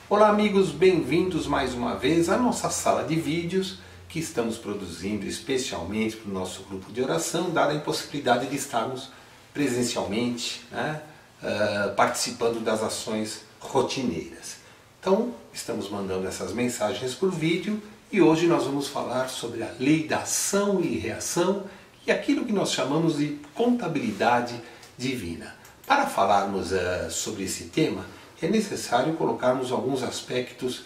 Olá amigos, bem-vindos mais uma vez à nossa sala de vídeos que estamos produzindo especialmente para o nosso grupo de oração, dada a impossibilidade de estarmos presencialmente, participando das ações rotineiras. Então, estamos mandando essas mensagens por vídeo e hoje nós vamos falar sobre a lei da ação e reação e aquilo que nós chamamos de contabilidade divina. Para falarmos sobre esse tema, é necessário colocarmos alguns aspectos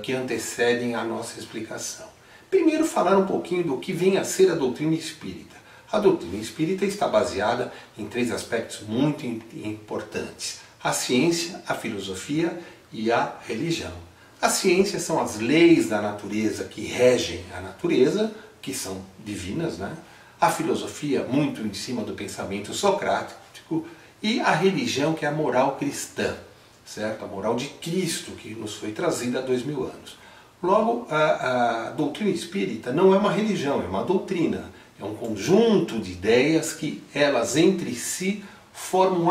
que antecedem a nossa explicação. Primeiro, falar um pouquinho do que vem a ser a doutrina espírita. A doutrina espírita está baseada em três aspectos muito importantes: a ciência, a filosofia e a religião. A ciência são as leis da natureza que regem a natureza, que são divinas, né? A filosofia, muito em cima do pensamento socrático, e a religião, que é a moral cristã, certo? A moral de Cristo, que nos foi trazida há 2000 anos. Logo, a doutrina espírita não é uma religião, é uma doutrina. É um conjunto de ideias que elas entre si formam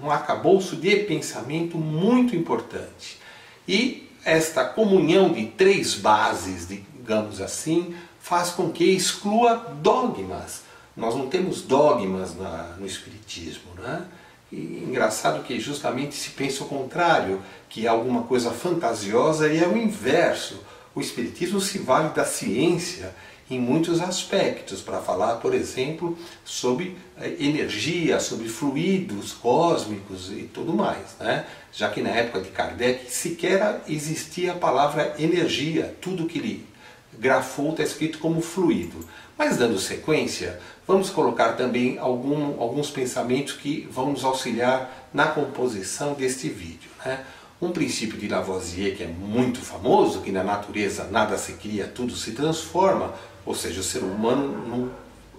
um arcabouço de pensamento muito importante. E esta comunhão de três bases, digamos assim, faz com que exclua dogmas. Nós não temos dogmas no Espiritismo, né? E engraçado que justamente se pensa o contrário, que é alguma coisa fantasiosa, e é o inverso. O Espiritismo se vale da ciência em muitos aspectos, para falar, por exemplo, sobre energia, sobre fluidos cósmicos e tudo mais, né? Já que na época de Kardec sequer existia a palavra energia, tudo que ele grafou está escrito como fluido. Mas dando sequência, vamos colocar também alguns pensamentos que vão nos auxiliar na composição deste vídeo, né? Um princípio de Lavoisier que é muito famoso, que na natureza nada se cria, tudo se transforma, ou seja, o ser humano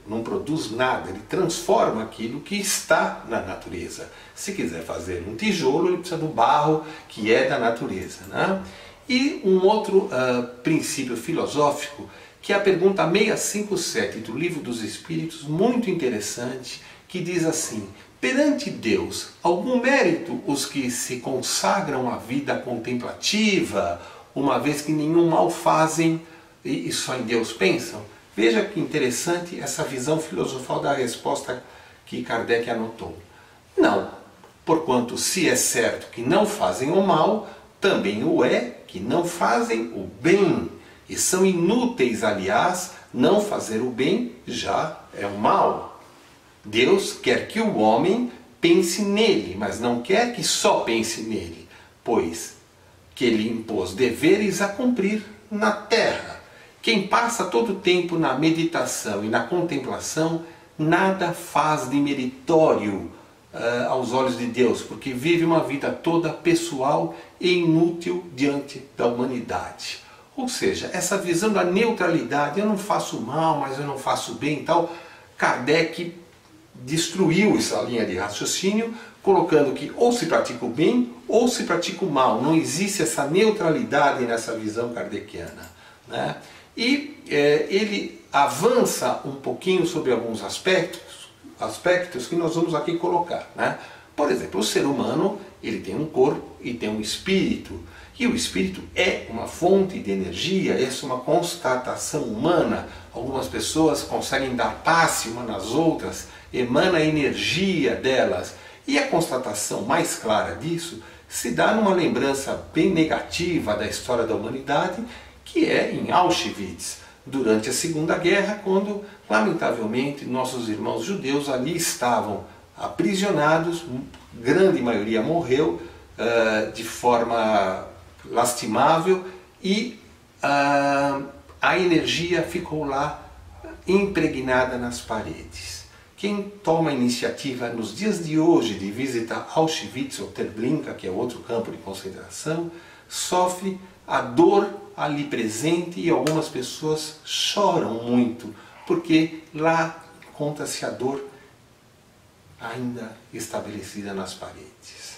não produz nada, ele transforma aquilo que está na natureza. Se quiser fazer um tijolo, ele precisa do barro que é da natureza, né? E um outro princípio filosófico, que é a pergunta 657 do Livro dos Espíritos, muito interessante, que diz assim: perante Deus, algum mérito os que se consagram à vida contemplativa, uma vez que nenhum mal fazem e só em Deus pensam? Veja que interessante essa visão filosofal da resposta que Kardec anotou. Não, porquanto se é certo que não fazem o mal, também o é que não fazem o bem. E são inúteis, aliás, não fazer o bem já é o mal. Deus quer que o homem pense nele, mas não quer que só pense nele, pois que ele impôs deveres a cumprir na terra. Quem passa todo o tempo na meditação e na contemplação, nada faz de meritório aos olhos de Deus, porque vive uma vida toda pessoal e inútil diante da humanidade. Ou seja, essa visão da neutralidade, eu não faço mal, mas eu não faço bem e tal, Kardec destruiu essa linha de raciocínio, colocando que ou se pratica o bem ou se pratica o mal. Não existe essa neutralidade nessa visão kardeciana, né? E ele avança um pouquinho sobre alguns aspectos que nós vamos aqui colocar, né? Por exemplo, o ser humano, ele tem um corpo e tem um espírito. E o espírito é uma fonte de energia, essa é uma constatação humana. Algumas pessoas conseguem dar passe umas nas outras, emana a energia delas. E a constatação mais clara disso se dá numa lembrança bem negativa da história da humanidade, que é em Auschwitz, durante a Segunda Guerra, quando, lamentavelmente, nossos irmãos judeus ali estavam aprisionados, grande maioria morreu de forma lastimável e a energia ficou lá impregnada nas paredes. Quem toma a iniciativa nos dias de hoje de visitar Auschwitz ou Treblinka, que é outro campo de concentração, sofre a dor ali presente e algumas pessoas choram muito, porque lá encontra-se a dor ainda estabelecida nas paredes.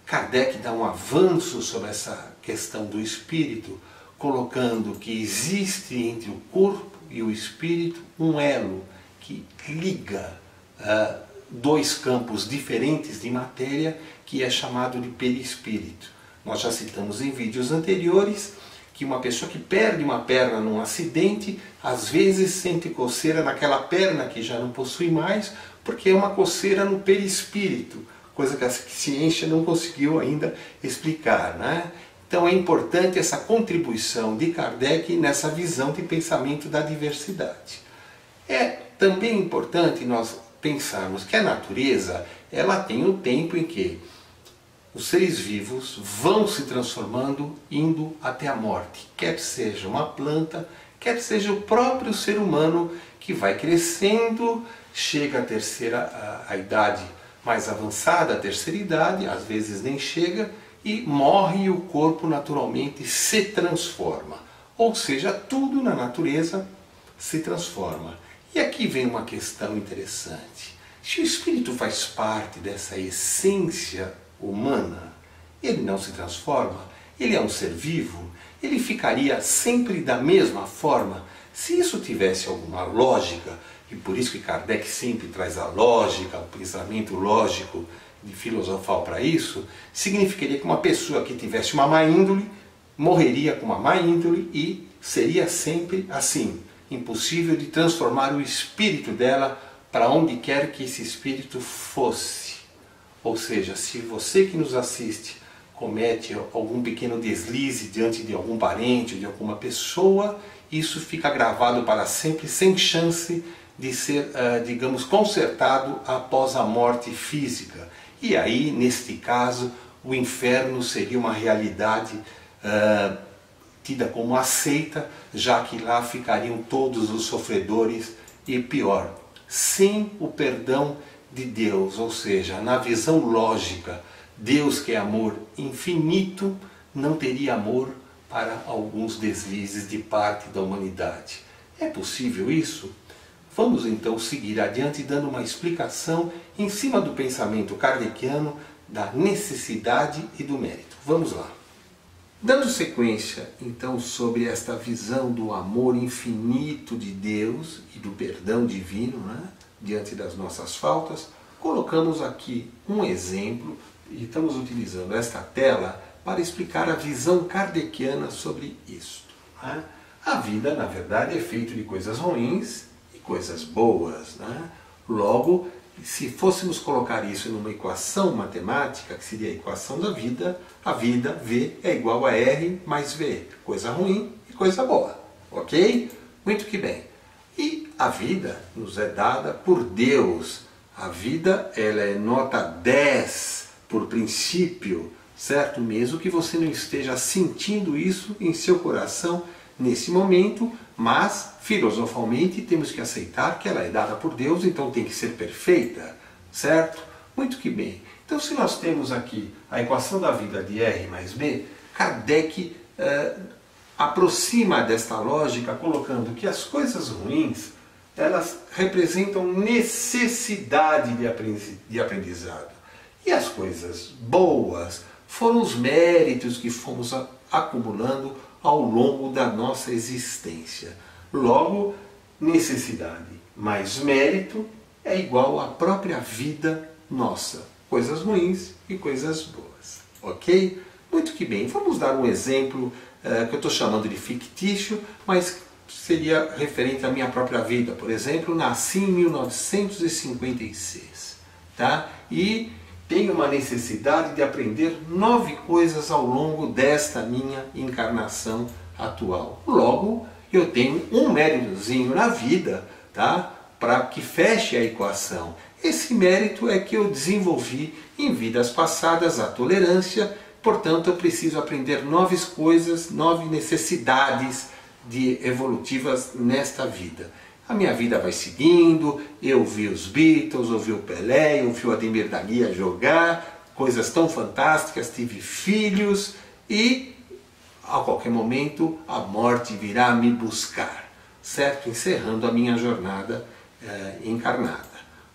Kardec dá um avanço sobre essa questão do espírito, colocando que existe entre o corpo e o espírito um elo que liga dois campos diferentes de matéria, que é chamado de perispírito. Nós já citamos em vídeos anteriores que uma pessoa que perde uma perna num acidente, às vezes sente coceira naquela perna que já não possui mais, porque é uma coceira no perispírito, coisa que a ciência não conseguiu ainda explicar, né? Então é importante essa contribuição de Kardec nessa visão de pensamento da diversidade. É também importante nós pensarmos que a natureza, ela tem um tempo em que os seres vivos vão se transformando indo até a morte, quer seja uma planta, quer seja o próprio ser humano que vai crescendo, chega à idade mais avançada, a terceira idade, às vezes nem chega, e morre e o corpo naturalmente se transforma. Ou seja, tudo na natureza se transforma. E aqui vem uma questão interessante. Se o espírito faz parte dessa essência humana, ele não se transforma, ele é um ser vivo, ele ficaria sempre da mesma forma. Se isso tivesse alguma lógica, e por isso que Kardec sempre traz a lógica, o pensamento lógico de filosofal para isso, significaria que uma pessoa que tivesse uma má índole, morreria com uma má índole e seria sempre assim, impossível de transformar o espírito dela para onde quer que esse espírito fosse. Ou seja, se você que nos assiste comete algum pequeno deslize diante de algum parente, de alguma pessoa, isso fica gravado para sempre, sem chance de ser, digamos, consertado após a morte física. E aí, neste caso, o inferno seria uma realidade tida como aceita, já que lá ficariam todos os sofredores e pior, sem o perdão de Deus, ou seja, na visão lógica, Deus que é amor infinito, não teria amor para alguns deslizes de parte da humanidade. É possível isso? Vamos então seguir adiante dando uma explicação em cima do pensamento kardeciano da necessidade e do mérito. Vamos lá. Dando sequência então sobre esta visão do amor infinito de Deus e do perdão divino, né, diante das nossas faltas, colocamos aqui um exemplo e estamos utilizando esta tela para explicar a visão kardeciana sobre isto, né? A vida, na verdade, é feita de coisas ruins e coisas boas, né? Logo, se fôssemos colocar isso numa equação matemática, que seria a equação da vida, a vida, V, é igual a R mais V, coisa ruim e coisa boa, ok? Muito que bem. E a vida nos é dada por Deus. A vida, ela é nota 10 por princípio, certo? Mesmo que você não esteja sentindo isso em seu coração nesse momento, mas filosofalmente temos que aceitar que ela é dada por Deus, então tem que ser perfeita, certo? Muito que bem. Então se nós temos aqui a equação da vida de R mais B, Kardec aproxima desta lógica colocando que as coisas ruins, elas representam necessidade de aprendizado. E as coisas boas foram os méritos que fomos acumulando ao longo da nossa existência. Logo, necessidade mais mérito é igual à própria vida nossa. Coisas ruins e coisas boas. Ok? Muito que bem. Vamos dar um exemplo que eu estou chamando de fictício, mas seria referente à minha própria vida. Por exemplo, nasci em 1956. Tá? E tenho uma necessidade de aprender 9 coisas ao longo desta minha encarnação atual. Logo, eu tenho um méritozinho na vida, tá? Para que feche a equação. Esse mérito é que eu desenvolvi em vidas passadas, a tolerância, portanto eu preciso aprender 9 coisas, 9 necessidades evolutivas nesta vida. A minha vida vai seguindo, eu vi os Beatles, eu vi o Pelé, eu vi o Ademir da Guia jogar, coisas tão fantásticas, tive filhos e a qualquer momento a morte virá me buscar, certo? Encerrando a minha jornada encarnada.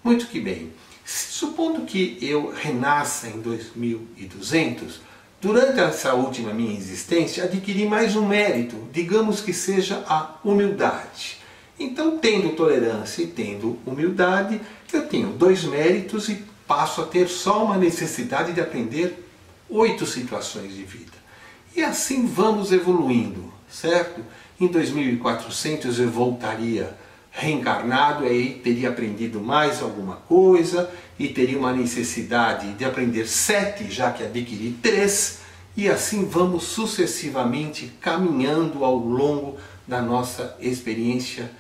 Muito que bem. Supondo que eu renasça em 2200, durante essa última minha existência, adquiri mais um mérito, digamos que seja a humildade. Então, tendo tolerância e tendo humildade, eu tenho 2 méritos e passo a ter só uma necessidade de aprender 8 situações de vida. E assim vamos evoluindo, certo? Em 2400 eu voltaria reencarnado, aí teria aprendido mais alguma coisa e teria uma necessidade de aprender 7, já que adquiri 3, e assim vamos sucessivamente caminhando ao longo da nossa experiência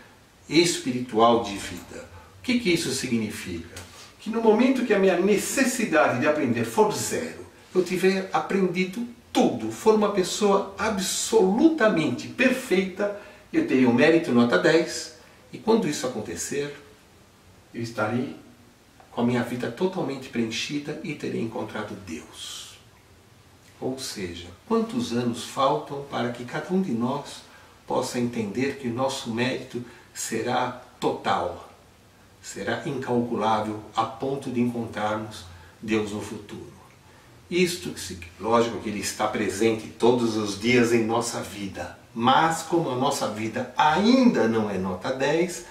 espiritual de vida. O que isso significa? Que no momento que a minha necessidade de aprender for 0, eu tiver aprendido tudo, for uma pessoa absolutamente perfeita, eu terei um mérito nota 10, e quando isso acontecer, eu estarei com a minha vida totalmente preenchida e terei encontrado Deus. Ou seja, quantos anos faltam para que cada um de nós possa entender que o nosso mérito será total, será incalculável a ponto de encontrarmos Deus no futuro. Isto, lógico que Ele está presente todos os dias em nossa vida, mas como a nossa vida ainda não é nota 10,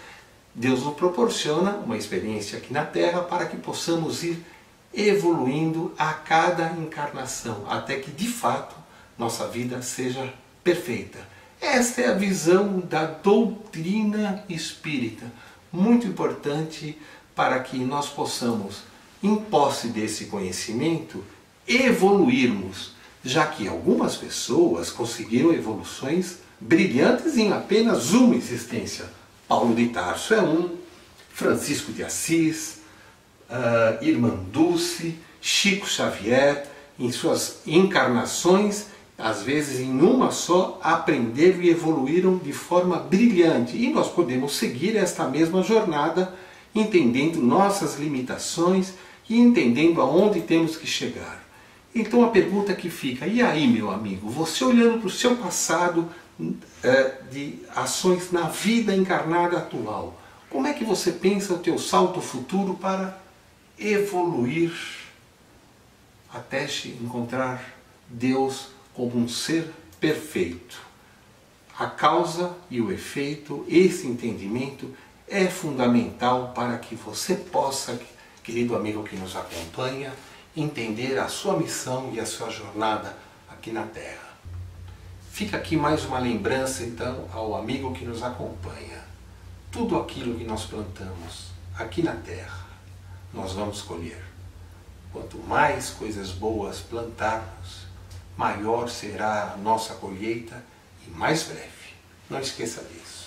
Deus nos proporciona uma experiência aqui na Terra para que possamos ir evoluindo a cada encarnação, até que de fato nossa vida seja perfeita. Esta é a visão da doutrina espírita, muito importante para que nós possamos, em posse desse conhecimento, evoluirmos, já que algumas pessoas conseguiram evoluções brilhantes em apenas uma existência. Paulo de Tarso é um, Francisco de Assis, Irmã Dulce, Chico Xavier, em suas encarnações, às vezes em uma só, aprenderam e evoluíram de forma brilhante. E nós podemos seguir esta mesma jornada, entendendo nossas limitações e entendendo aonde temos que chegar. Então a pergunta que fica, e aí meu amigo, você olhando para o seu passado de ações na vida encarnada atual, como é que você pensa o teu salto futuro para evoluir até encontrar Deus como um ser perfeito? A causa e o efeito, esse entendimento é fundamental para que você possa, querido amigo que nos acompanha, entender a sua missão e a sua jornada aqui na Terra. Fica aqui mais uma lembrança então ao amigo que nos acompanha. Tudo aquilo que nós plantamos aqui na Terra, nós vamos colher. Quanto mais coisas boas plantarmos, maior será a nossa colheita e mais breve. Não esqueça disso.